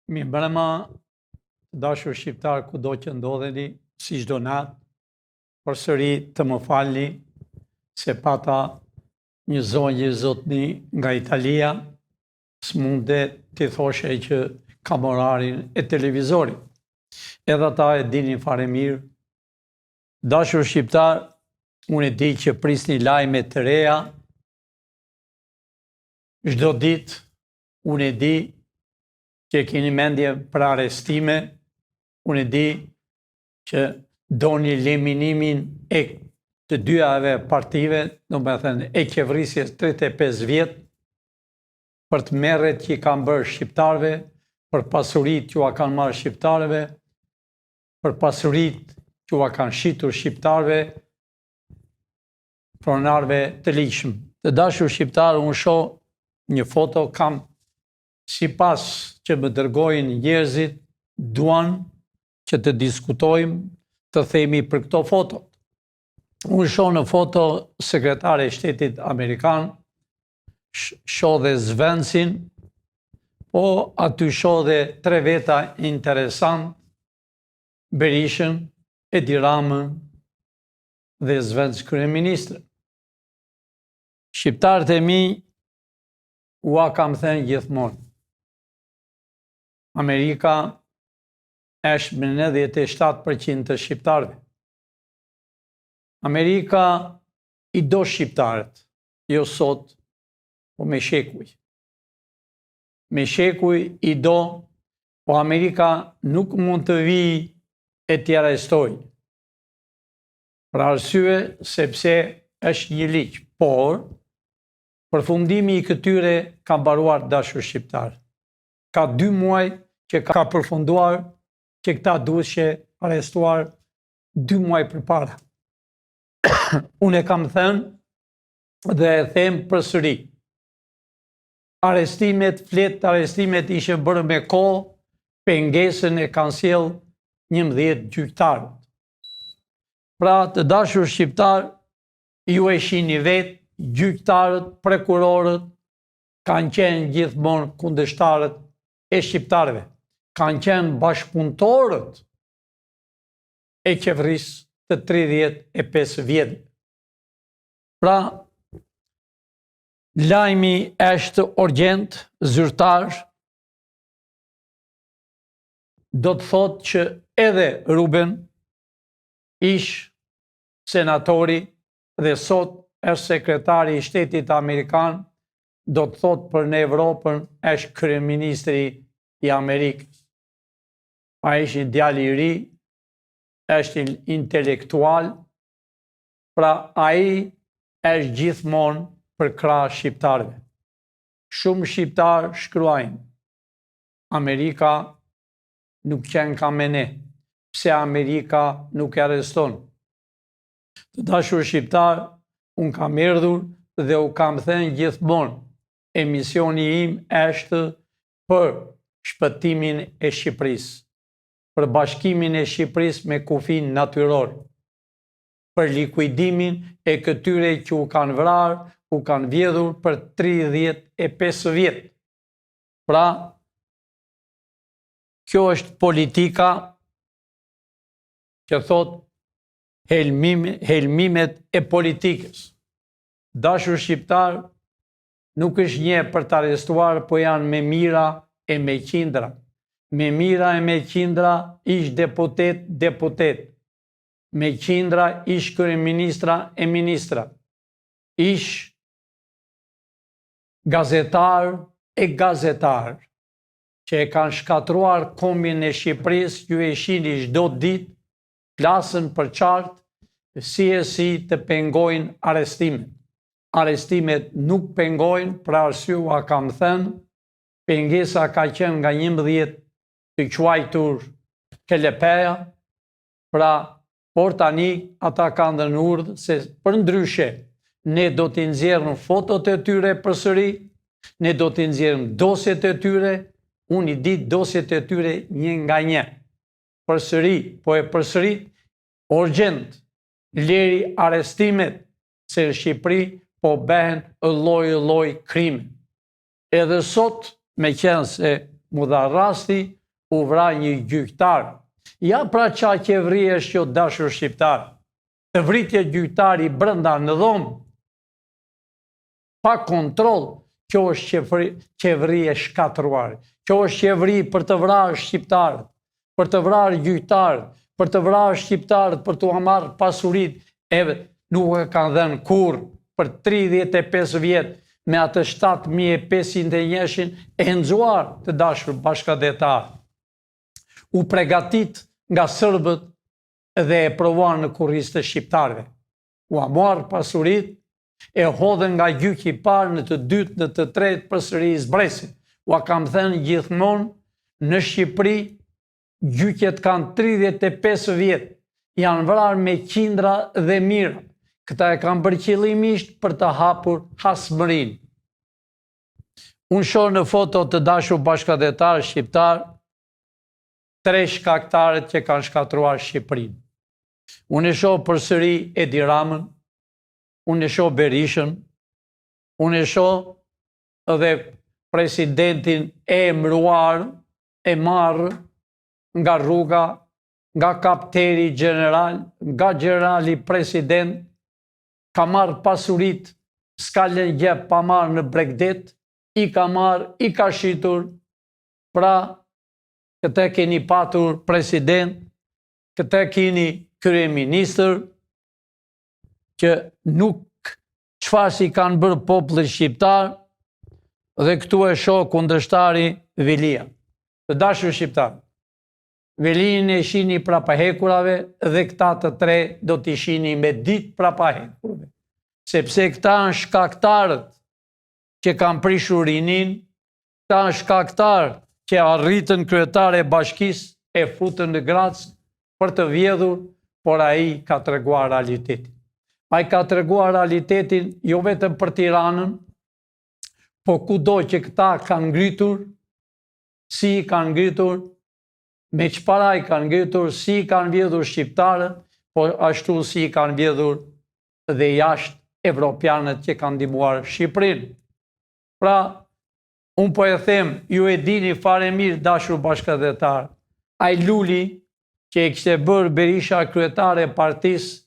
Mi mbrëma, dashur shqiptar, kudo që ndodheni, si çdo natë, përsëri të më falni se pata një zonjë zotni nga Italia, s'mundet t'i thoshe që kam orarin e televizorit. Edhe ata e dinin fare mirë. Dashur shqiptar, unë e di që prisni lajme të reja, çdo ditë, unë e di që keni mendje për arestime, unë e di që doni eliminimin e të dyave partive, do me thënë e qeverisjes 35 vjet, për të merret që i kanë bërë shqiptarve, për pasurit që a kanë marrë shqiptarve, për pasurit që a kanë shitur shqiptarve, pronarve të ligjshëm. Të dashur shqiptarë, unë shoh një foto, kam sipas që më dërgojnë njerëzit, duan që të diskutojmë, të themi për këto foto. Unë shoh në foto sekretare e shtetit Amerikan, shoh dhe Zvencin, po aty shoh dhe 3 veta interesant, Berishën, Edi Ramën dhe Zvenc kryeministër. Shqiptarët e mi, ua kam thënë gjithmonë, Amerika është me 97% të shqiptarëve. Amerika i do shqiptarët, jo sot, po me shekuj. Me shekuj i do, po Amerika nuk mund të vijë e t'i arrestoj. Për arsye sepse është një ligj, por përfundimi i këtyre ka mbaruar, dashur shqiptar. Ka 2 muaj që ka përfunduar, që këta duheshe arrestuar 2 muaj përpara. Unë e kam thënë dhe e them përsëri. Arrestimet ishin bërë me kohë, pengesën e kanë sjell 11 gjyqtarë. Pra, të dashur shqiptar, ju e shihni vetë, gjyqtarët, prokurorët kanë qenë gjithmonë kundërshtarët e shqiptarëve, kanë qenë bashkëpunëtorët e qeverisë të 35 vjet. Pra, lajmi është urgjent, zyrtar, do të thotë që edhe Ruben, ish senatori dhe sot është sekretari i shtetit Amerikan, do të thotë për në Evropën është kryeministri i Amerikës. A është një djalë i ri, është intelektual, pra ai është gjithmonë për krah shqiptarëve. Shumë shqiptarë shkruajnë, Amerika nuk qenë ka me ne, pse Amerika nuk e arreston. Të dashur shqiptar, unë kam erdhur dhe u kam thënë gjithmonë, emisioni im është për shpëtimin e Shqipërisë, për bashkimin e Shqipërisë me kufin natyror, për likuidimin e këtyre që u kanë vrarë, u kanë vjedhur për 35 vjet. Pra, kjo është politika që thot helmimet e politikës. Dashur shqiptar, nuk është një për të arrestuar, po janë me mira e me qindra. Me mira e me qindra ish deputet. Me qindra ish kryeministra e ministra. Ish gazetar e gazetar, që e kanë shkatruar kombin e Shqipërisë, ju e shihni çdo ditë, flasën për qartë, si të pengojnë arrestimet. Arrestimet nuk pengojnë, për arsye ua kam thënë, pengesa ka qenë nga 11 të quajtur kelepeja, pra, por tani ata kanë dhënë urdhë se për ndryshe, ne do t'i nxjerrim fotot e tyre përsëri, ne do t'i nxjerrim dosjet e tyre, unë i di dosjet e tyre një nga një. Përsëri, po e përsërit, urgjent, leri arrestimet, se në Shqipëri po behen lloj krime. Edhe sot, me qenë se mu dha rasti, u vra një gjyqtar. Ja pra qa qevri është që dashur shqiptar. Të vritje gjyqtari brenda në dhomë, pa kontrol, kjo është qevri e shkatruar. Kjo është qevri për të vrarë shqiptarët, për të vrarë gjyqtarët, për të vrarë shqiptarët, për të marrë pasurit, nuk e kanë dhenë kur për 35 vjetë me atë 7.500 e nëzuar të dashur bashkëdetar. U pregatit nga sërbët dhe e provuan në kurriz të shqiptarëve. U marrë pasurit, e hodhen nga gjyqi i parë në të dytë, në të tretë përsëri zbresin. Ua kam thënë gjithmonë, në Shqipëri, gjyqet kanë 35 vjetë, janë vrarë me qindra dhe mira. Këta e kanë bërë qëllimisht për të hapur hasmërinë. Unë shoh në foto të dashur bashkëdetar shqiptar, 3 shkaktarët që kanë shkatruar Shqipërinë. Unë e shoh përsëri Edi Ramën, unë e shoh Berishën, unë e shoh edhe presidentin e emëruar, e marrë nga rruga, nga kapteri general, nga generali president, ka marrë pasurit, s'ka lënë gjë pa marrë në Bregdet, i ka marrë, i ka shitur, pra këtë keni patur president, këtë keni kryeministër, që nuk çfarë si kanë bërë populli shqiptar, dhe këtu e shoh kundërshtari Velia. Të dashur shqiptar, Velin e shihni prapa hekurave dhe këta të 3 do t'i shihni me ditë prapa hekurave. Sepse këta janë shkaktarët që kanë prishur rinin, këta janë shkaktarët që arritën kryetare e bashkisë, e futën në Grackë për të vjedhur, por ai ka treguar realitetin. Ai ka treguar realitetin jo vetëm për Tiranën, po kudo që këta kanë ngritur, si i kanë ngritur, me çfarë i kanë ngritur, si i kanë vjedhur shqiptarët, po ashtu si i kanë vjedhur dhe jashtë evropianët që kanë ndihmuar Shqipërinë. Pra, unë po e them, ju e dini fare mirë dashur bashkëdetar, ai luli që e kishte bërë Berisha kryetare e partisë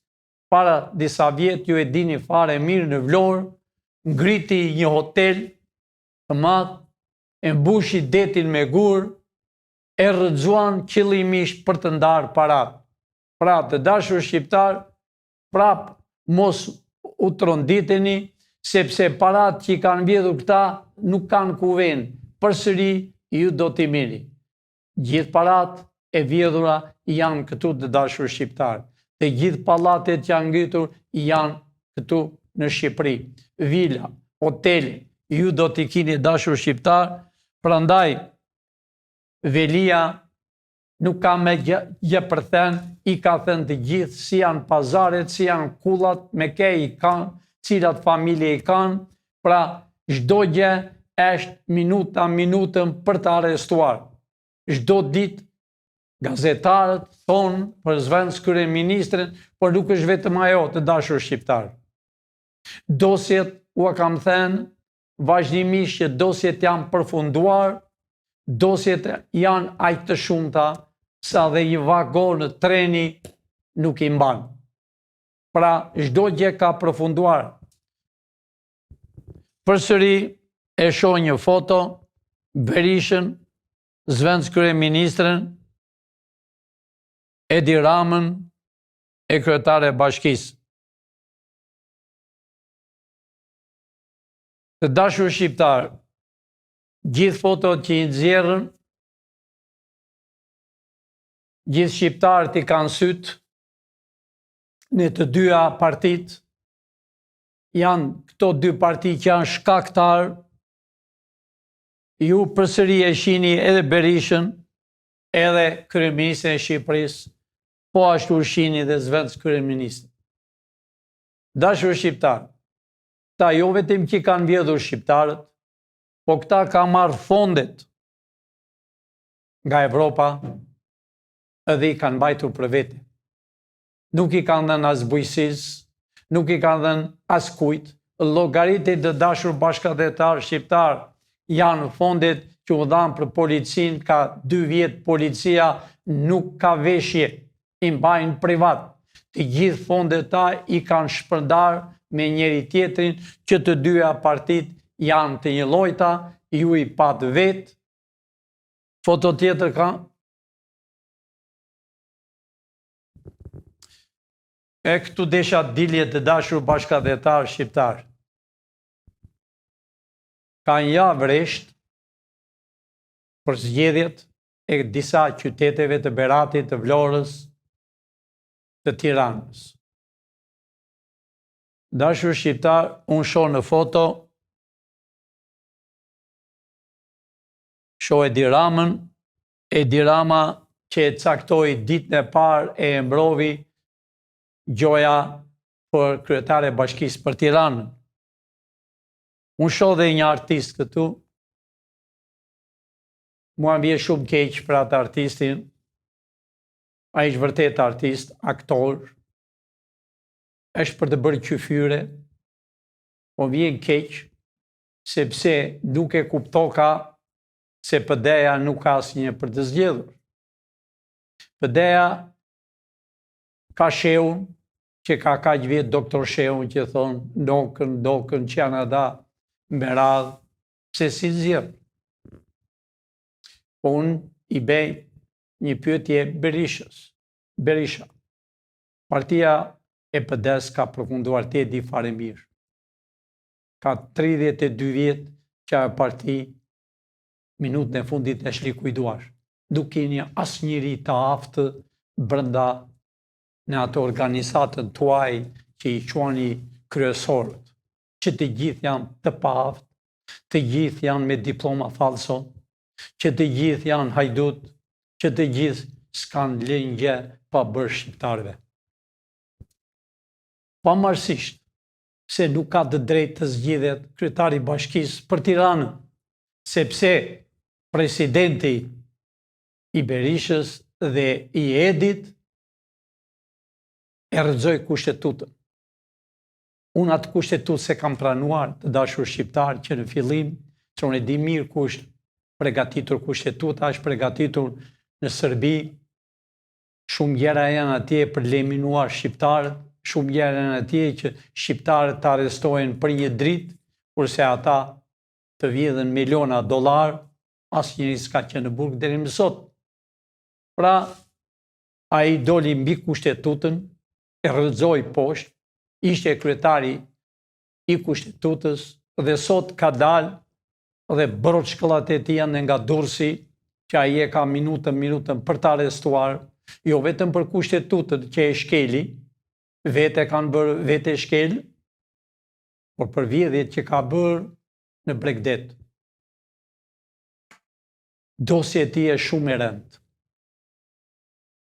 para disa vjet, ju e dini fare mirë në Vlorë, ngriti një hotel të madh, e mbushi detin me gur, e rrëxuan qëllimisht për të ndarë parat. Pra, të dashur shqiptar, prap mos u tronditeni, sepse parat që i kanë vjedhur këta nuk kanë kuvend. Përsëri ju do t'i mirë. Gjithë parat e vjedhura janë këtu të dashur shqiptar. Dhe gjithë pallatet që janë ngritur janë këtu në Shqipëri. Vila, hotele, ju do t'i kini dashur shqiptar, prandaj Velia nuk ka me gjë për thënë, i ka thënë të gjithë si janë pazaret, si janë kullat, me ke i kanë, cilat familje i kanë, pra çdo gjë është minutën për të arrestuar. Çdo ditë gazetarët thonë për zvendos kryeministrin, por nuk është vetëm ajo të dashur shqiptar. Dosjet, ua kam thënë, vazhdimisht që dosjet janë përfunduar, dosjet janë aq të shumta sa dhe një vagon në treni nuk i mban. Pra, çdo gjë ka përfunduar. Përsëri e shoh një foto, Berishën, zvendos kryeministrin, Edi Ramën, e kryetare e bashkisë. Të dashur shqiptar, gjithë fotot që i nxjerrën, gjithë shqiptarët i kanë syt në të dyja partitë, janë këto 2 parti që janë shkaktar, ju përsëri e shihni edhe Berishën, edhe kryeministrin e Shqipërisë, po ashtu shihni dhe zvendos kryeministrin. Dashur shqiptar, këta jo vetëm që kanë vjedhur shqiptarët, po këta ka marrë fondet nga Evropa edhe i kanë mbajtur për vete. Nuk i kanë dhënë as bujqësisë, nuk i kanë dhënë as kujt. Llogaritë të dashur bashkëdetar shqiptar, janë fondet që u dhanë për policin, ka 2 vjetë policia nuk ka veshje, i mbajnë privat. Të gjithë fondet ta i kanë shpërndar me njëri tjetrin që të dyja partit janë të një lojta, ju i pat vetë. Foto tjetër ka. E këtu desha dilje të dashur bashkëdhetar shqiptar. Ka një javë resht për zgjedhjet e disa qyteteve të Beratit, të Vlorës, të Tiranës. Dashur shqiptar, unë shoh në foto, shoh Edi Ramën, Edi Rama që e caktoi ditën e parë e mbrovi gjoja për kryetare e bashkisë për Tiranën. Unë shoh dhe një artist këtu, mua më bie shumë keq për atë artistin, ai është vërtet artist, aktor, është për të bërë qyfyre, po vjen keq, sepse nuk e kuptoka se PD-ja nuk ka asnjë për të zgjedhur. PD-ja ka Sheun, që ka kaq vjet doktor Sheun që thonë ndokën që janë ata me radhë, pse si zgjedh. Po unë i bëj një pyetje Berisha. Partia e PD-s ka përfunduar te di fare mirë. Ka 32 vjet që ajo parti minutën e fundit e likuiduar. Nuk keni asnjëri të aftë brenda në ato organizatën tuaj që i quani kryesorët, që të gjithë janë të paaftë, të gjithë janë me diploma falso, që të gjithë janë hajdut, që të gjithë s'kan lëngje pa bërë shqiptarëve. Pavarësisht se nuk ka të drejtë të zgjidhet kryetari i bashkisë për Tiranën, sepse presidenti i Berishës dhe i Edit e rrëzoi kushtetutën. Unë atë kushtetutë se kam pranuar, të dashur shqiptar, që në fillim, që unë e di mirë ku është përgatitur kushtetuta, është përgatitur në Serbi, shumë gjëra janë atje për leminuar shqiptarët, shumë gjëra janë atje që shqiptarët të arrestohen për një dritë, kurse ata të vjedhin miliona dollar, asnjëri s'ka qenë në burg deri më sot. Pra, ai doli mbi kushtetutën, e rrëzoi poshtë, ishte kryetari i kushtetutës dhe sot ka dalë dhe broçkollat e tij janë nga Durrësi, që ai e ka minutën për të arrestuar, jo vetëm për kushtetutën që e shkeli, vete kanë bërë vete shkel, por për vjedhjet që ka bërë në Bregdet. Dosja e tij është shumë e rëndë.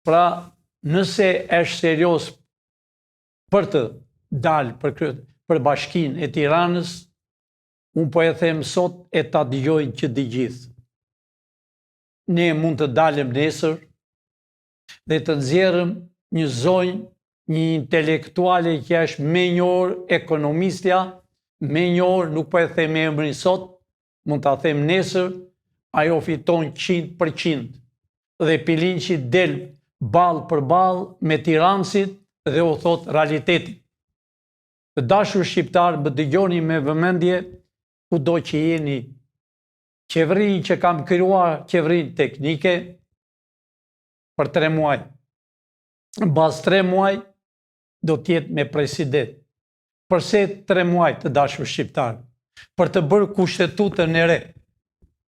Pra, nëse është serioz për të dalë për bashkinë e Tiranës, unë po e them sot e ta dëgjojnë që të gjithë. Ne mund të dalëm nesër dhe të nxjerrëm një zonjë, një intelektuale që është menjor ekonomistja, menjor, nuk po e them emrin sot, mund ta them nesër, ajo fiton 100%. Dhe Pilinçi del ball për ball me Tiranësit dhe u thot realitetin. Të dashur shqiptar, më dëgjoni me vëmendje, kudo që jeni, qeverinë që kam krijuar, qeverinë teknike, për 3 muaj. Mbas 3 muaj, do t'jetë me president. Përse 3 muaj, të dashur shqiptar? Për të bërë kushtetutën e re.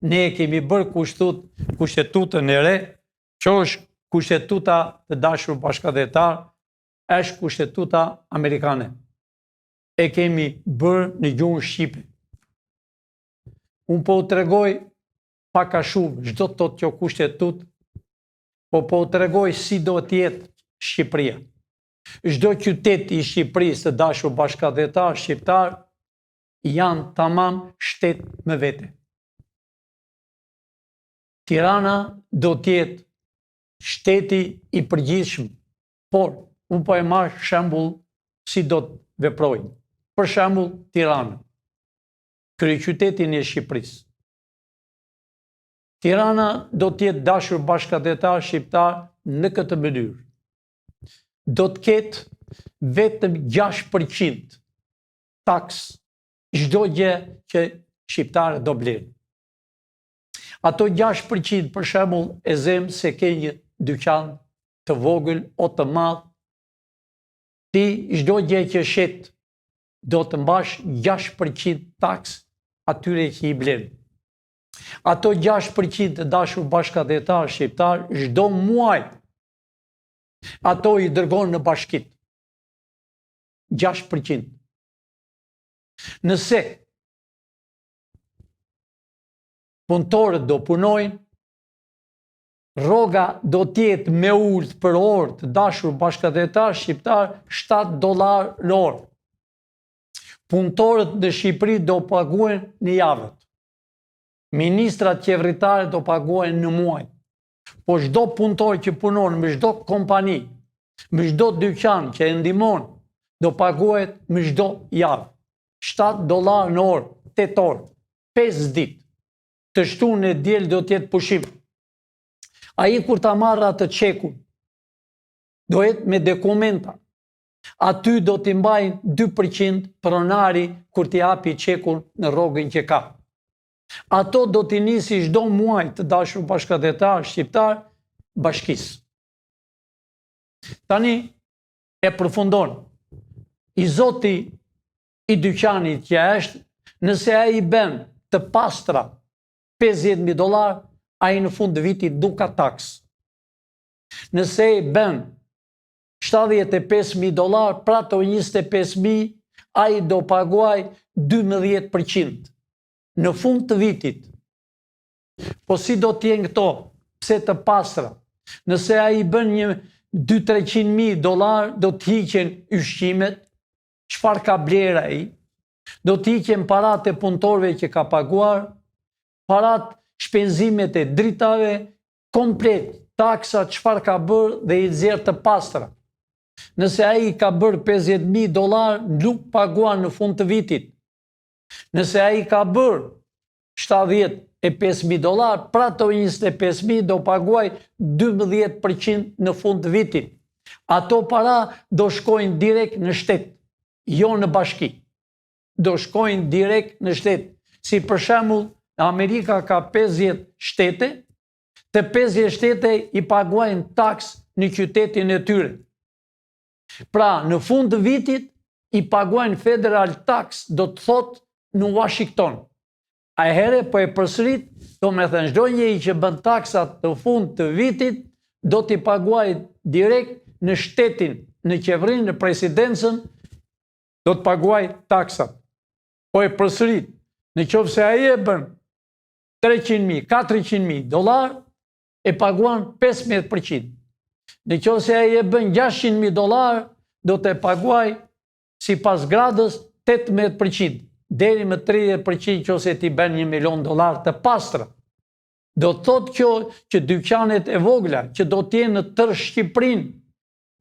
Ne kemi bërë kushtetutën e re, që është kushtetuta, të dashur bashkëdhetar, është kushtetuta amerikane. E kemi bërë në gjuhën shqipe. Unë po u tregoj pak a shumë, çdo të thotë kjo kushtetut, po u tregoj si do t'jetë Shqipëria. Çdo qytet i Shqipërisë, të dashur bashkëdhetar shqiptar, janë tamam shtet me vete. Tirana do t'jetë shteti i përgjithshëm, por unë po e marr shembull si do të veprojnë. Për shembull, Tirana, kryeqytetin e Shqipërisë. Tirana do t'jetë dashur bashkëdhetar shqiptar në këtë mënyrë. Do të ketë vetëm 6% taks çdo gjë që shqiptarët do blenë. Ato 6% për shembull e zem se ke një dyqan të vogël o të madh, ti çdo gjë që shet do të mbash 6% taks atyre që i blen. Ato 6% të dashur bashkëdhetar shqiptar çdo muaj ato i dërgon në bashkit. 6%. Nëse punëtorët do punojnë, rroga do t'jetë me ullët për orë të dashur bashkëdhetar shqiptar $7 në orë. Punëtorët në Shqipëri do paguajnë në javët. Ministrat qeveritare do paguajnë në muaj. Po çdo punëtor që punon me çdo kompani, me çdo dyqan që e ndihmon, do paguhet me çdo javë. $7 në orë, 8 orë, 5 ditë. Të shtunë e diel do t'jetë pushim. Ai kur ta marrë atë çekun, do jetë me dokumenta. Aty do t'i mbajnë 2% pronari kur t'i japi çekun në rrogën që ka. Ato do t'i nisi çdo muaj të dashur bashkëdhetar shqiptar bashkisë. Tani e përfundon. I zoti i dyqanit që është, nëse ai bën të pastra $50,000, ai në fund të vitit nuk ka taks. Nëse i bën $75,000, pra ato 25,000, ai do paguaj 12% në fund të vitit. Po si do t'jenë këto? Pse të pastra? Nëse ai bën një $200,000-300,000, do t'hiqen ushqimet, çfarë ka bler ai? Do t'hiqen paratë e punëtorëve që ka paguar, paratë shpenzimet e dritave, komplet taksa çfarë ka bërë dhe i nxjerr të pastra. Nëse ai ka bërë $50,000, nuk paguan në fund të vitit. Nëse ai ka bërë $75,000, pra ato 25,000 do paguaj 12% në fund të vitit. Ato para do shkojnë direkt në shtet, jo në bashki. Do shkojnë direkt në shtet. Si për shembull, Amerika ka 50 shtete, të 50 shtete i paguajnë taks në qytetin e tyre. Pra, në fund të vitit i paguajnë federal tax, do të thotë në Washington. A herë po e përsërit, do me thënë çdo njeri që bën taksat në fund të vitit, do t'i paguajë direkt në shtetin, në qeverinë, në presidencën, do të paguajë taksat. Po e përsërit, në qoftë se ai e bën $300,000, $400,000, e paguan 15%. Në qoftë se ai e bën $600,000, do të paguaj sipas gradës 18%, deri më 30% nëse ti bën $1,000,000 të pastra. Do të thotë kjo që dyqanet e vogla që do të jenë në tërë Shqipërinë,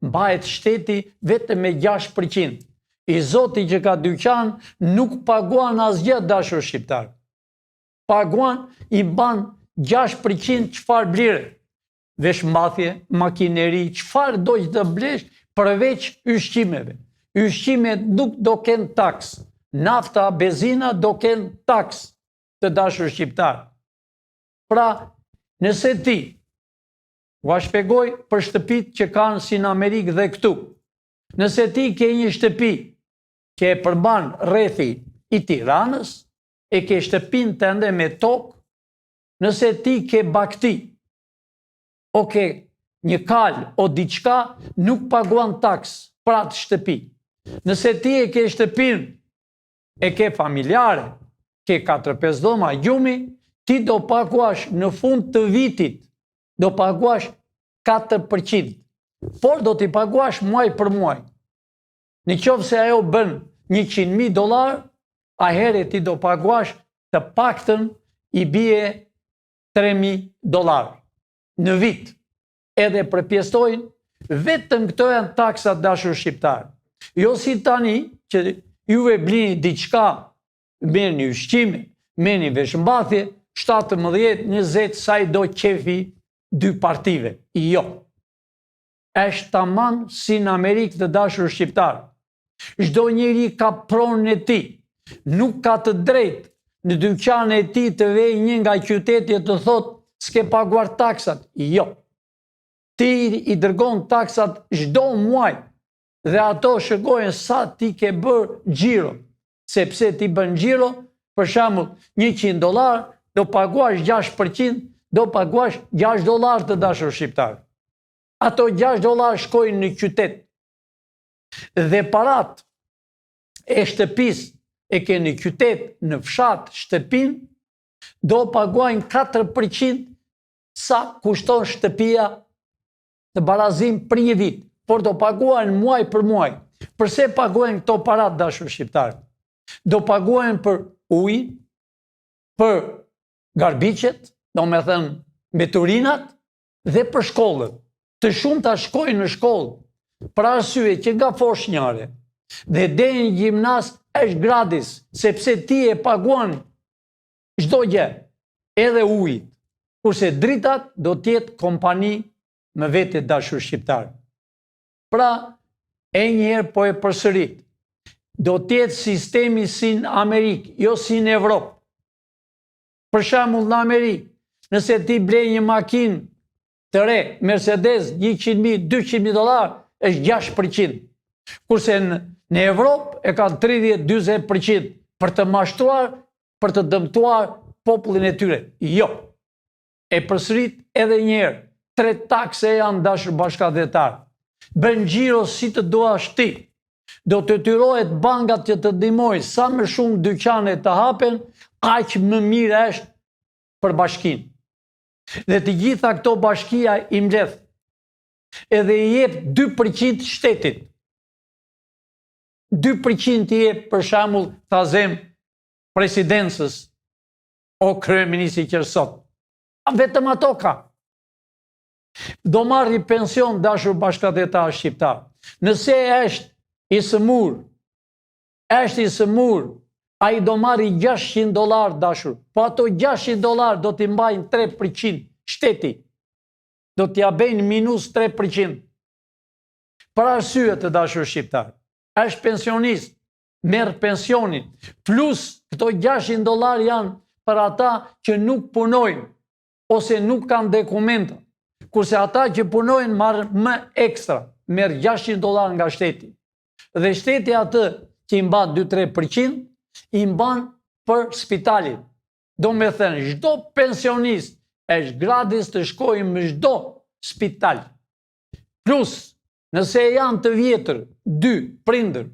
mbahet shteti vetëm me 6%. I zoti që ka dyqan nuk paguan asgjë, dashur shqiptar. Paguan, i ban 6% çfarë blire. Veshmbathje, makineri, çfarë do që të blesh përveç ushqimeve. Ushqimet nuk do kenë taks. Nafta, benzina do kenë taks, të dashur shqiptar. Pra, nëse ti, ua shpjegoj për shtëpit që kanë si në Amerikë dhe këtu. Nëse ti ke një shtëpi që e përmban rrethi i Tiranës, e ke shtëpin tënde me tokë, nëse ti ke bakti, o ke një kal o diçka, nuk paguan taks për atë shtëpi. Nëse ti e ke shtëpin, e ke familjare, ke 4-5 dhoma gjumi, ti do paguash në fund të vitit, do paguash 4%, por do t'i paguash muaj për muaj. Në qoftë se ajo bën $100,000, a herë ti do paguash të paktën i bie $3,000 në vit. Edhe përpjestojnë, vetëm këto janë taksat, dashur shqiptar. Jo si tani që juve blini diçka, merrni ushqime, merrni veshmbathje, 17, 20, sa i do qefi dy partive. Jo. Është tamam si në Amerikë të dashur shqiptar. Çdo njeri ka pronën e tij. Nuk ka të drejtë në dyqanin e tij të vejë një nga qytetit të thotë s'ke paguar taksat. Jo. Ti i dërgon taksat çdo muaj dhe ato shkojnë sa ti ke bërë xhiro. Sepse ti bën xhiro, për shembull, $100, do paguash 6%, do paguash $6 të dashur shqiptar. Ato $6 shkojnë në qytet. Dhe parat e shtëpisë e ke në qytet, në fshat, shtëpin, do paguajnë 4% sa kushton shtëpia të barazim për një vit, por do paguajnë muaj për muaj. Përse paguajnë këto parat dashur shqiptar? Do paguajnë për ujë, për garbiqet, do me thënë mbeturinat, dhe për shkollët. Të shumta shkojnë në shkollë, për arsye që nga Foshnjare dhe deri në gjimnaz është gratis, sepse ti e paguan çdo gjë, edhe ujë, kurse dritat do t'jetë kompani me vete dashur shqiptar. Pra, e njëherë po e përsërit, do t'jetë sistemi si në Amerikë, jo si në Evropë. Për shembull në Amerikë, nëse ti ble një makinë të re, Mercedes, $100.000, $200.000, është 6%. Kurse në Evropë e ka 30-40% për të mashtruar, për të dëmtuar popullin e tyre. Jo. E përsërit edhe njëherë, 3 takse janë dashur bashkëdhetar. Bën xhiro si të duash ti. Do të tyrohet bankat që të ndihmojnë sa më shumë dyqane të hapen, aq më mirë është për bashkinë. Dhe të gjitha këto bashkia i mbledh edhe i jep 2% shtetit. 2% i jep për shembull thazem presidencës o kryeministri që është sot. Vetëm ato ka. Do marri pension dashur bashkëdhetar shqiptar. Nëse është i sëmur, ai do marri $600 dashur. Po ato $600 do t'i mbajnë 3% shteti. Do t'ja bëjnë minus 3%. Për arsye të dashur shqiptar, është pensionist, merr pensionin, plus këto $600 janë për ata që nuk punojnë ose nuk kanë dokumenta. Kurse ata që punojnë marrë më ekstra, merr $600 nga shteti. Dhe shteti atë që i mban 2-3%, i mban për spitalin. Do me thënë, çdo pensionist është gratis të shkojë në çdo spital. Plus, nëse janë të vjetër, 2 prindër,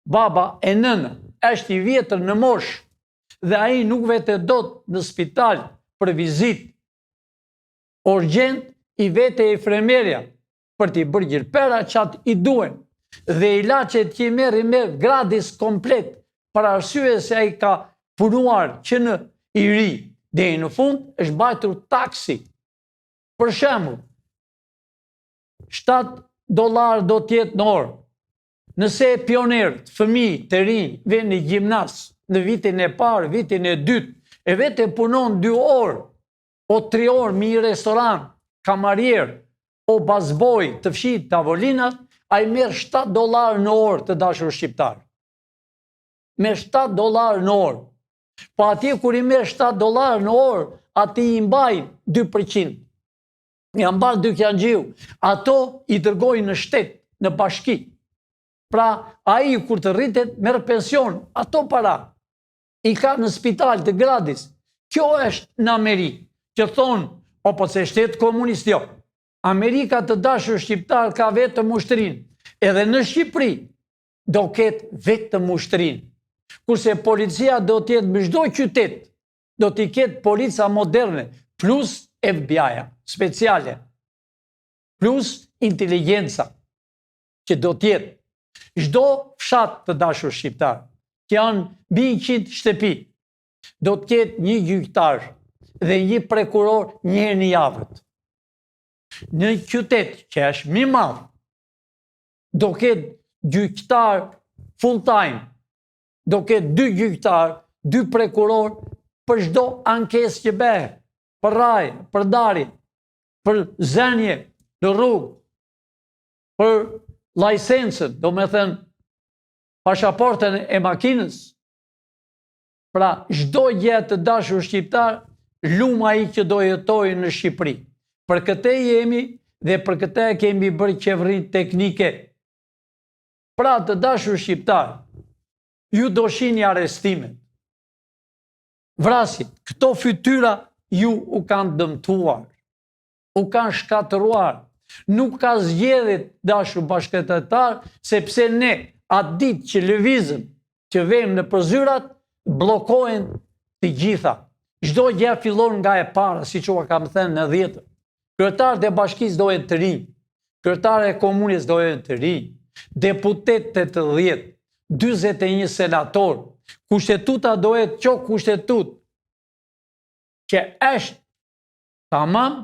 baba e nëna, është i vjetër në moshë, dhe ai nuk vete dot në spital për vizitë urgjent, i vete e infirmerja për t'i bërë gjirpera qatë i duen, dhe ilaçet që i merr gratis komplet, për arsye se ai ka punuar që në i ri deri në fund, është mbajtur taksi. Për shembull, $7 do t'jetë në orë. Nëse pionerët, fëmijë të rinj, vjen në gjimnaz në vitin e parë, vitin e dytë, e vetë punon 2 orë o 3 orë me një restoran, kamarier o bazboj të fshit tavolinat, ai merr $7 në orë të dashur shqiptar. Me $7 në orë. Po atje kur i merr $7 në orë, ati i mbajnë 2%. Ja mban dyqanxhiu. Ato i dërgojnë në shtet, në bashki. Pra, ai kur të rritet merr pension, ato para i ka në spital të gratis. Kjo është në Amerikë, që thonë, o po se shtet komunist, jo. Amerika të dashur shqiptar ka vetëm ushtrin. Edhe në Shqipëri do ketë vetëm ushtrin. Kurse policia do t'jetë në çdo qytet, do t'i ketë polica moderne, plus FBI-a, speciale, plus inteligenca, që do t'jetë. Çdo fshat të dashur shqiptar, që janë mbi 100 shtëpi, do t'jetë një gjyqtar dhe një prokuror një herë në javë. Në qytet që është më i madh, do ketë gjyqtar full time, do ketë 2 gjyqtar, 2 prokuror për çdo ankesë që bëhet, për raj, për darje, për zënje në rrugë, për lajsencën, do me thënë pasaportën e makinës. Pra, çdo gjë të dashur shqiptar, luma ai që do jetojë në Shqipëri. Për këtë jemi dhe për këtë kemi bërë qeverin teknike. Pra, të dashur shqiptar, ju do shihni arrestimet, vrasjet, këto fytyra ju u kanë dëmtuar, u kanë shkatëruar. Nuk ka zgjedhje dashur bashkëtetar, sepse ne atë ditë që lëvizëm, që vejmë në përzyrat, blokohen të gjitha. Çdo gjë fillon nga e para, siç u kam thënë në 10. Kryetarët e bashkisë dohen të rinj, kryetarët e komunës dohen të rinj, deputet 80, 41 senator, kushtetuta dohet që kushtetut që është tamam,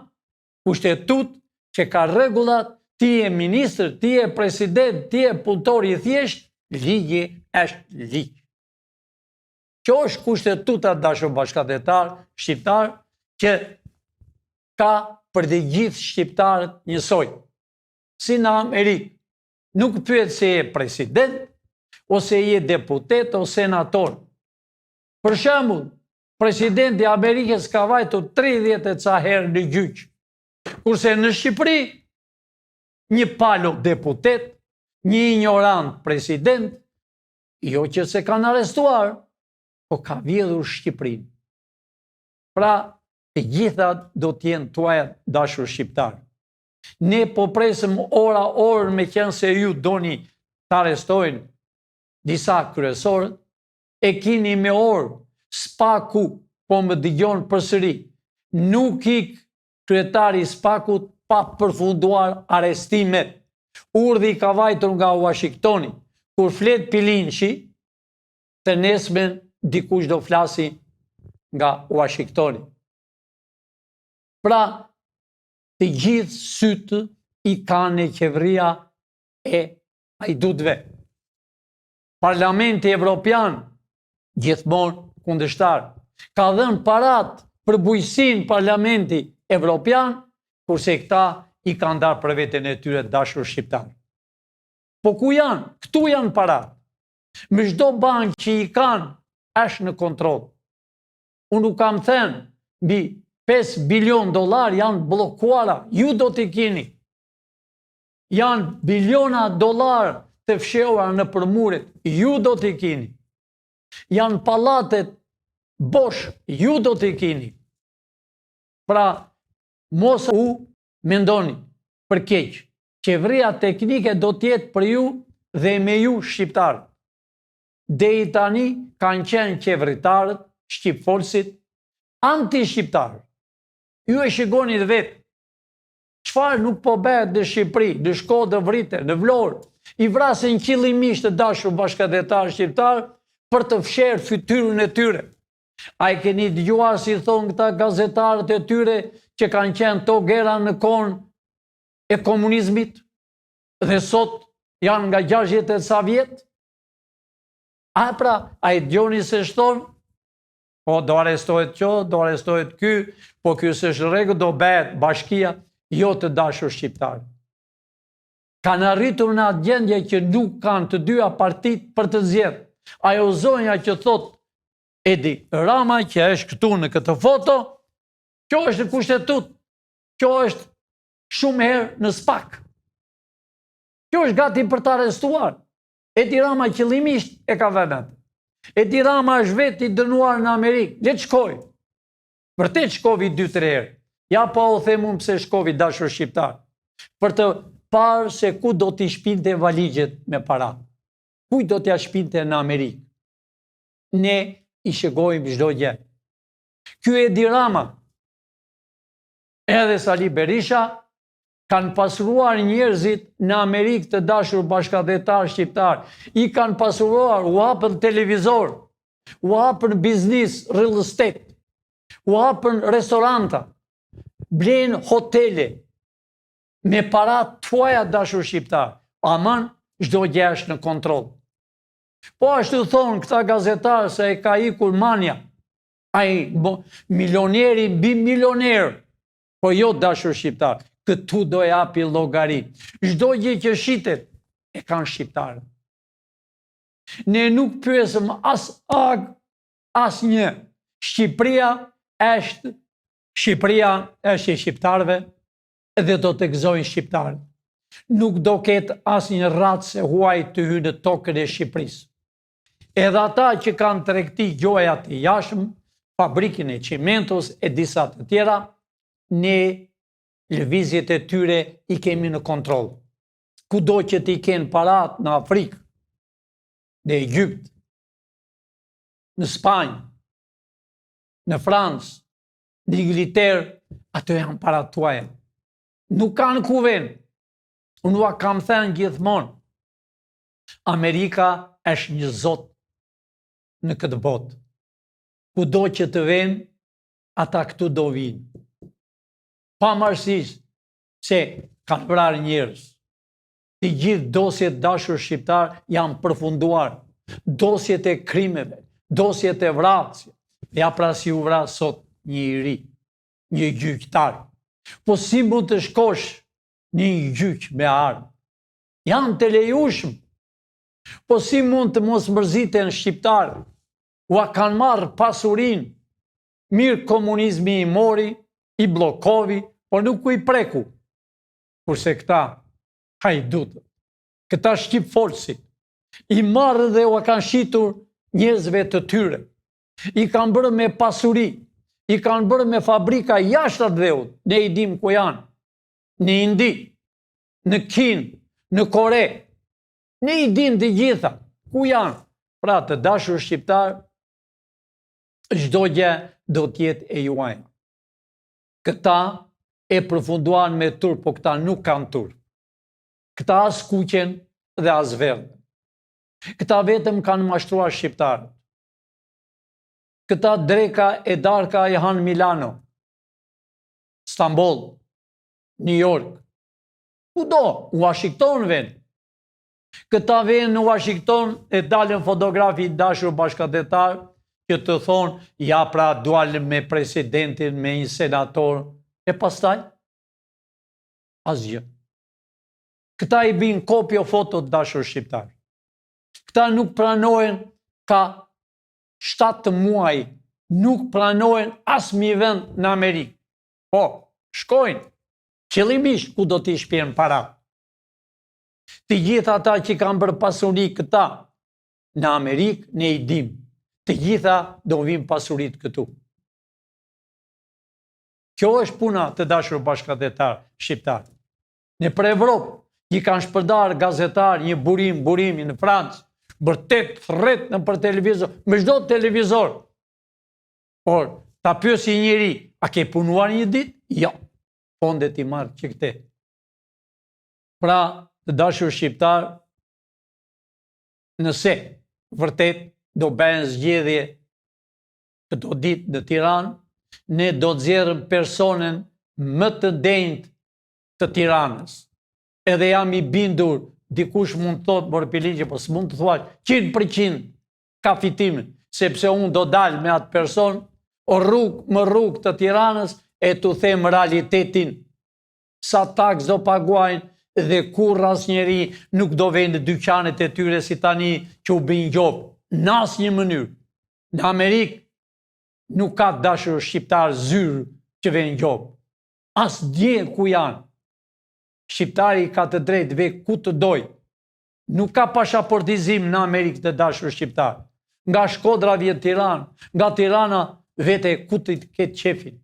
kushtetut që ka rregullat, ti je ministër, ti je president, ti je punëtor i thjesht, ligji është ligj. Kjo është kushtetuta dashur bashkëtetar shqiptar që ka për të gjithë shqiptarët njësoj. Si në Amerikë, nuk pyet se je president, ose je deputet, ose senator. Për shembull, presidenti i Amerikës ka vajtur 30 e ca herë në gjyq. Kurse në Shqipëri, një palo deputet, një ignorant president, jo që se kanë arrestuar, po ka vjedhur Shqipërinë. Pra, të gjitha do t'jenë tuaja dashur shqiptar. Ne po presim orë me qenë se ju doni të arrestojnë disa kryesorët, e kini me orë, SPAK-u po më dëgjon përsëri. Nuk ik kryetari i SPAK-ut pa përfunduar arrestimet. Urdhri ka vajtur nga Washingtoni. Kur flet Pilinçi, të nesmen dikush do flasi nga Washingtoni. Pra, të gjithë sytë i kanë qeveria e hajdutëve. Parlamenti Evropian, gjithmonë kundërshtar, ka dhënë parat për bujqësinë Parlamenti Evropian, kurse këta i kanë darë për veten e tyre dashur shqiptar. Po ku janë? Këtu janë parat. Me çdo bankë që i kanë, është në kontroll. Unë u kam thënë, mbi 5 bilion dolar janë blokuara, ju do t'i keni. Janë biliona dolar të fshehura në përmuret, ju do t'i keni. Janë pallatet bosh, ju do t'i keni. Pra, mos u mendoni për keq. Qeveria teknike do t'jetë për ju dhe me ju shqiptarë. Deri tani kanë qenë qeveritarët, shqipfolësit, anti-shqiptarë. Ju e shikoni dhe vetë. Çfarë nuk po bëhet në Shqipëri, në Shkodër, Vrite, në Vlorë, i vrasin qëllimisht të dashur bashkëtetarë shqiptarë për të fshirë fytyrën e tyre. A i keni dëgjuar si thonë këta gazetarët e tyre që kanë qenë togera në kohën e komunizmit dhe sot janë nga 60 e ca vjetë? A pra, a i dëgjoni se shtonë? Po, do arrestohet kjo, do arrestohet ky, po kjo se shërregu do bëhet bashkia, jo të dashur shqiptarë. Kanë arritur në atë gjendje që nuk kanë të dyja partit për të zgjedhur. Ajo zonja që thot Edi Rama, që është këtu në këtë foto, kjo është në kushtetut, kjo është shumë herë në SPAK. Kjo është gati për të arrestuar. Edi Rama qëllimisht e ka vënë. Edi Rama është vetë i dënuar në Amerikë. Le të shkoj. Vërtet shkovi 2-3 herë. Ja pa o themun pse shkovi dashur shqiptar. Për të parë se ku do t'i shpinte valigjet me para. Kuj do t'ja shpinte në Amerikë. Ne i shëgojmë çdo gjë. Ky Edi Rama, edhe Sali Berisha, kanë pasuruar njerëzit në Amerikë të dashur bashkëtetar shqiptar. I kanë pasuruar, u hapën televizor, u hapën biznis, real estate, u hapën restoranta, blen hotele, me para tuaja dashur shqiptar. Aman, çdo gjë është në kontroll. Po ashtu thonë këta gazetarë se e ka ikur mania. Ai milioneri mbi milioner, po jo dashur shqiptar, këtu do e api llogari. Çdo gjë që shitet e kanë shqiptarët. Ne nuk pyesëm as një. Shqipëria është e shqiptarëve dhe do të gëzojnë shqiptarët. Nuk do ketë as një ratës e huaj të hynë në tokën e Shqipërisë. Edhe ata që kanë tregti gjoja të jashtëm, fabrikën e Cimentos e disa të tjera, ne lëvizjet e tyre i kemi në kontroll. Kudo që t'i kenë parat në Afrikë, në Egypt, në Spanjë, në Francë, në Ingilterë, ato janë parat tuaja. Nuk kanë kuvend. Unë ua kam thënë gjithmonë, Amerika është një zot në këtë botë. Kudo që të venë, ata këtu do vinë. Pavarësisht se kanë vrarë njerëz. Të gjithë dosjet dashur shqiptar janë përfunduar. Dosjet e krimeve, dosjet e vrasjes. Ja pra si u vra sot një i ri, një gjyqtar. Po si mund të shkosh një gjyq me armë? Janë të lejushëm. Po si mund të mos mërziten shqiptarë? Ua kanë marrë pasurin. Mirë komunizmi i mori, i blokovi, por nuk u i preku. Kurse këta hajdutët, këta shqip folësit, i marrë dhe ua kanë shitur njerëzve të tyre. I kanë bërë me pasuri, i kanë bërë me fabrika jashtat dheut, ne i dim ku janë, në Indi, në Kinë, në Kore, ne i dim të gjitha, ku janë. Pra të dashur shqiptar, çdo gjë do t'jetë e juaj. Këta e përfunduan me tur, po këta nuk kanë tur. Këta as kuqen dhe as verdhën. Këta vetëm kanë mashtruar shqiptarët. Këta dreka e darka e hanë Milano, Stamboll, New York, kudo, Washington vend. Këta vend në Washington e dalën fotografi dashur bashkëdetar që të thonë, ja pra dualën me presidentin, me një senator, e pastaj, asgjë. Këta i bin kopjo fotot dashur shqiptar. Këta nuk pranojnë ka 7 muaj, nuk pranojnë asnjë vend në Amerikë. Po, shkojnë, qëllimisht ku do t'i shpjen para. Të gjitha ata që kanë bërë pasuri këta, në Amerikë ne i dim. Të gjitha do vinë pasurit këtu. Kjo është puna të dashur bashkëdetar shqiptar. Në për Evropë, që kanë shpërdar gazetar një burimi në Francë, bërtet thret në për televizor, me çdo televizor. Por, ta pyesi njëri, a ke punuar një ditë? Jo, fondet i marrë që këte. Pra, të dashur shqiptar, nëse vërtet do bëhen zgjedhje këto ditë në Tiranë, ne do të zgjerrim personin më të denjtë të Tiranës. Edhe jam i bindur, dikush mund të thotë mor Piliqi, po s'mund të thuaj 100% ka fitimin, sepse unë do dal me atë person më rrugë të Tiranës e t'u them realitetin. Sa taks do paguajnë dhe kur asnjëri nuk do vende dyqanet e tyre si tani që u bin gjop. Në asnjë mënyrë. Në Amerikë nuk ka dashur shqiptar zyrë që vjen gjop. As dje ku janë. Shqiptari ka të drejtë ve ku të doj. Nuk ka pashaportizim në Amerikë të dashur shqiptar. Nga Shkodra vjen Tiranë, nga Tirana vete ku të ketë qefin.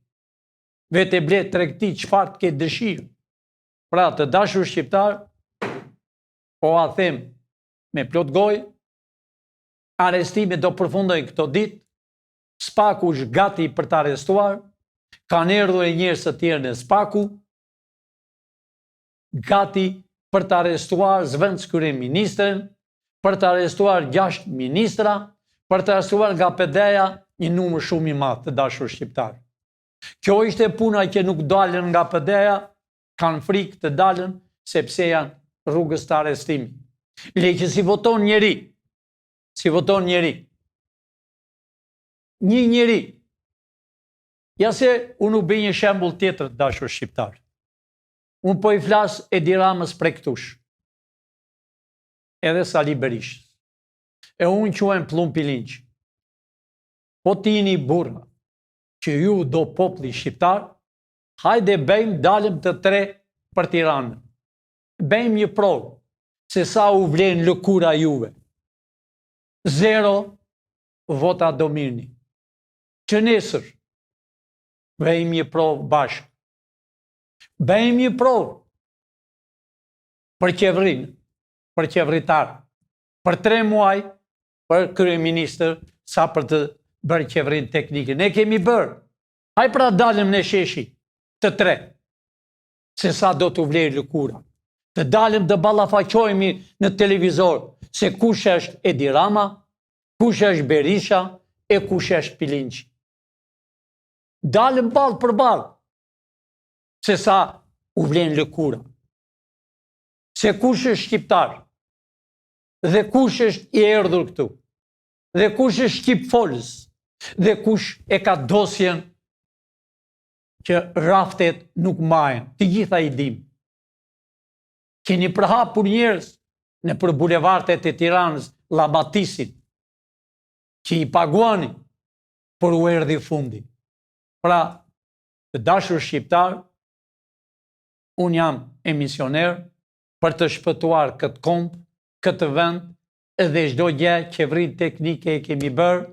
Vete blet tregti çfarë të ketë dëshirë. Pra të dashur shqiptar, po a them me plot gojë, arrestimet do përfundojnë këto ditë, Spaku është gati për të arrestuar, kanë erdhur e njerëz të tjerë në Spaku, gati për të arrestuar zëvendës kryeministrin, për të arrestuar 6 ministra, për të arrestuar nga PD-ja një numër shumë i madh të dashur shqiptar. Kjo ishte puna që nuk dalën nga PD-ja, kanë frikë të dalën sepse janë rrugës të arrestimit. Le që si voton njeri, një njeri Ja se unë u bëj një shembull tjetër, dashur shqiptar. Unë po i flas Edi Ramës prej këtush. Edhe Sali Berishës. E unë quajmë Plum Pilinç. Po ti jeni burra që ju do populli shqiptar, hajde bëjmë dalëm të 3 për Tiranën. Bëjmë një provë se sa u vlen lëkura juve. 0 vota do mirni. Që nesër bëjmë një provë bashkë. Bëjmë një provë për qeverinë, për qeveritar, për 3 muaj, për kryeministër, sa për të bërë qeverinë teknike. Ne kemi bërë. Haj pra dalëm në sheshi të 3, se sa do të vlerë lëkura. Të dalëm të ballafaqohemi në televizor se kush është Edi Rama, kush është Berisha e kush është Pilinçi. Dalëm ballë për ballë se sa u vlen lëkura. Se kush është shqiptar dhe kush është i erdhur këtu dhe kush është shqip folës dhe kush e ka dosjen që raftet nuk majen. Të gjitha i dim. Keni përhapur njerëz në për bulevardet e Tiranës, llabatisin, që i paguani, por u erdhi fundi. Pra, të dashur shqiptar, unë jam emisioner për të shpëtuar këtë komp, këtë vend, edhe çdo gjë qeverinë teknike e kemi bërë,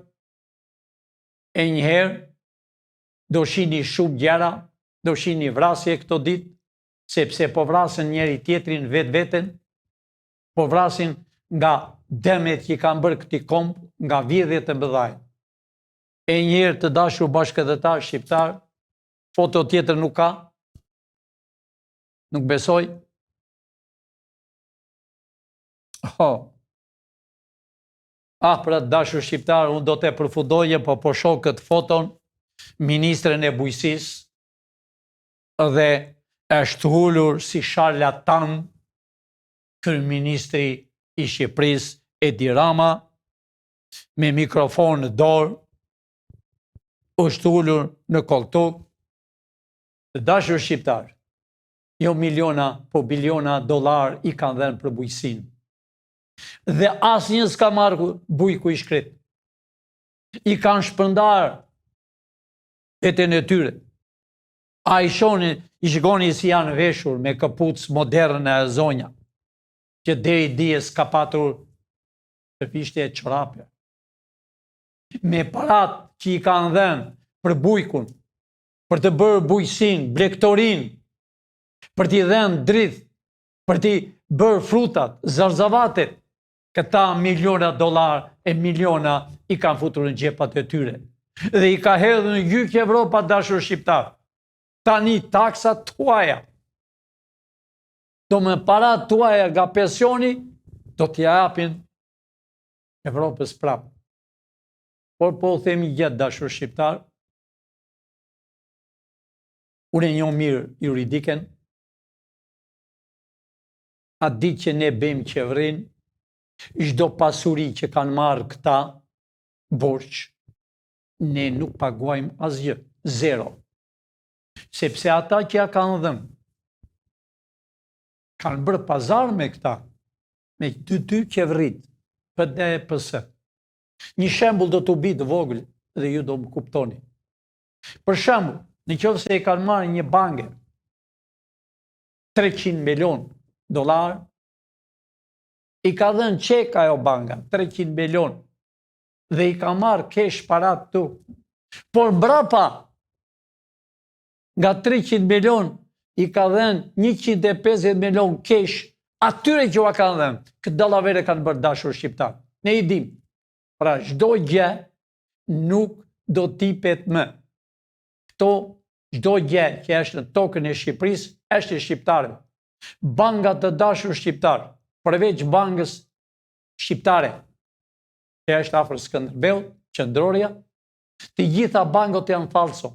e njëherë do shihni shumë gjëra, do shihni vrasje këto ditë, sepse po vrasin njëri tjetrin vetveten, po vrasin nga dëmet që kanë bërë këtij komp, nga vjedhjet e mëdha. E njëherë të dashur bashkëdhetar shqiptar, foto tjetër nuk ka, nuk besoj. Për atë dashur shqiptar, unë do të përfundoje, po shoh këtë foton, ministren e bujqësisë dhe është hulur si sharlatan kryeministri i Shqipërisë Edi Rama me mikrofon në dorë, është ulur në koltuk. Të dashur shqiptar, jo miliona, po biliona dollar i kanë dhënë për bujqësinë. Dhe asnjë s'ka marrë bujku i shkret. I kanë shpërndar veten e tyre. A i shikoni si janë veshur me këpucë moderne e zonja, që deri dijes ka patur të fishte e çorape. Me parat që i kanë dhënë për bujkun, për të bërë bujqësinë, blegtorin, për t'i dhënë dritë, për t'i bërë frutat, zarzavatet, këta miliona dollar e miliona i kanë futur në xhepat e tyre. Dhe i ka hedhur në gjyq Evropa, dashur shqiptar. Tani taksat tuaja, do me parat tuaja nga pensioni, do t'ja japin Evropës prapë. Por po themi gjatë, dashur shqiptar, unë e njoh mirë juridiken, atë ditë që ne bëjmë qeverinë, çdo pasuri që kanë marrë këta borx, ne nuk paguajmë asgjë, 0. Sepse ata që ja kanë dhënë, kanë bërë pazar me këta, me dy qeverit, PD e PS. Një shembull do t'u bi të vogël dhe ju do më kuptoni. Për shembull, nëse e kanë marrë një banke 300 milion dollar, i ka dhënë çek ajo banka 300 milion dhe i ka marrë kesh parat tu. Por mbrapa nga 300 milion i ka dhënë 150 milion kesh atyre që ua kanë dhënë. Këtë dallavere kanë bërë, dashur shqiptar. Ne i dim. Pra çdo gjë nuk do t'ipet më. Këto çdo gjë që është në tokën e Shqipërisë është e shqiptarëve. Bankat të dashur shqiptar, përveç bankës shqiptare, që është afër Skënderbeut, qendrorja, të gjitha bankët janë falso.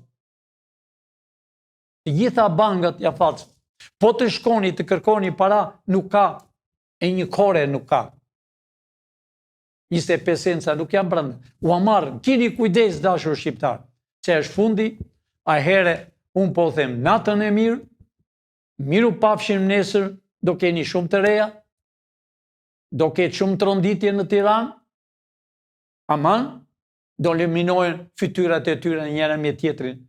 Të gjitha bankët janë falso. Po të shkoni të kërkoni para, nuk ka, e një kore nuk ka. 25 cenca nuk janë brenda. U marrën, keni kujdes, dashur shqiptar, se është fundi, a here unë po them natën e mirë, miru pafshim nesër, do keni shumë të reja, do ketë shumë tronditje në Tiranë, aman, do luminohen fytyrat e tyre njëra me tjetrin,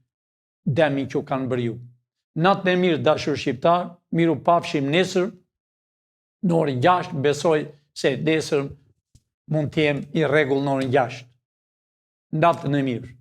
demi që kanë bërju. Natën e mirë, dashur shqiptar, miru pafshim nesër, në orën 6, besoj se nesër mund të jem i rregull në orën 6. Natën e mirë.